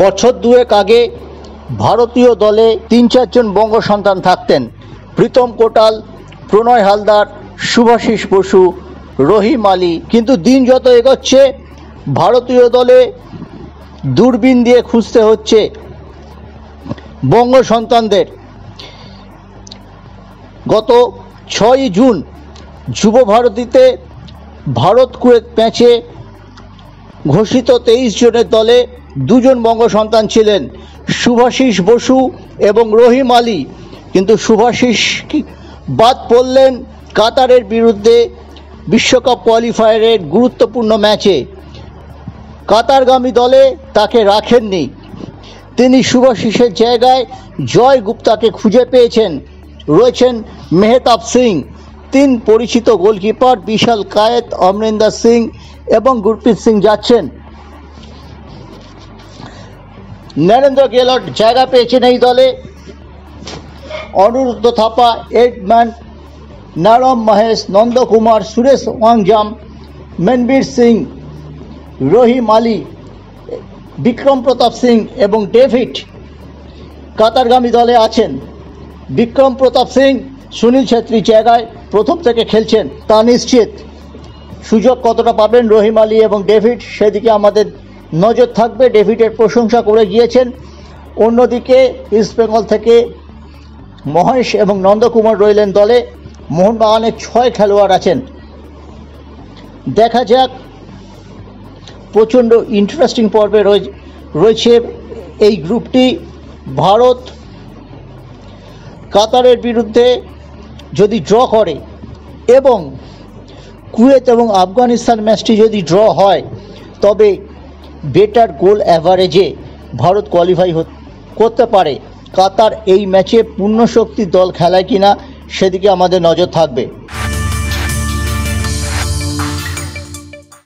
বছর দুয়েক আগে ভারতীয় দলে ৩-৪ জন বঙ্গ সন্তান থাকতেন। প্রীতম কোটাল, প্রণয় হালদার, শুভাশিস বসু, রহিম আলী। কিন্তু দিন যত এগোচ্ছে ভারতীয় দলে দূরবীন দিয়ে খুঁজতে হচ্ছে বঙ্গ সন্তানদের। গত ৬ই জুন যুব ভারতীতে ভারত কুয়েত ম্যাচে ঘোষিত 23 জনের দলে 2 জন বঙ্গ সন্তান ছিলেন, শুভাশিস বসু এবং রহিম আলী। কিন্তু শুভাশিস বাদ পড়লেন কাতারের বিরুদ্ধে বিশ্বকাপ কোয়ালিফায়ারের গুরুত্বপূর্ণ ম্যাচে। কাতারগামী দলে তাকে রাখেননি। তিনি শুভাশিসের জায়গায় জয় গুপ্তাকে খুঁজে পেয়েছেন। রয়েছেন মেহতাব সিং, 3 পরিচিত গোলকিপার বিশাল কায়েত, অমরিন্দর সিং এবং গুরপ্রীত সিং যাচ্ছেন। নরেন্দ্র গেহলট জায়গা পেয়েছেন এই দলে। অনুরুদ্ধ থাপা, এডম্যান, নারম মহেশ, নন্দকুমার, সুরেশ ওয়াংজাম, মনবীর সিং, রহিম আলী, বিক্রম প্রতাপ সিং এবং ডেভিড কাতারগামী দলে আছেন। বিক্রম প্রতাপ সিং সুনীল ছেত্রীর জায়গায় প্রথম থেকে খেলছেন, তা নিশ্চিত। সুযোগ কতটা পাবেন রহিম আলী এবং ডেভিড, সেদিকে আমাদের নজর থাকবে। ডেভিডের প্রশংসা করে গিয়েছেন। অন্যদিকে ইস্টবেঙ্গল থেকে মহেশ এবং নন্দকুমার রইলেন দলে। মোহনবাগানের 6 খেলোয়াড় আছেন। দেখা যাক, প্রচণ্ড ইন্টারেস্টিং পর্বে রয়েছে এই গ্রুপটি। ভারত কাতারের বিরুদ্ধে যদি ড্র করে এবং কুয়েত এবং আফগানিস্তান ম্যাচটি যদি ড্র হয়, তবে বেটার গোল অ্যাভারেজে ভারত কোয়ালিফাই করতে পারে। কাতার এই ম্যাচে পূর্ণ শক্তির দল খেলায় কিনা সেদিকে আমাদের নজর থাকবে।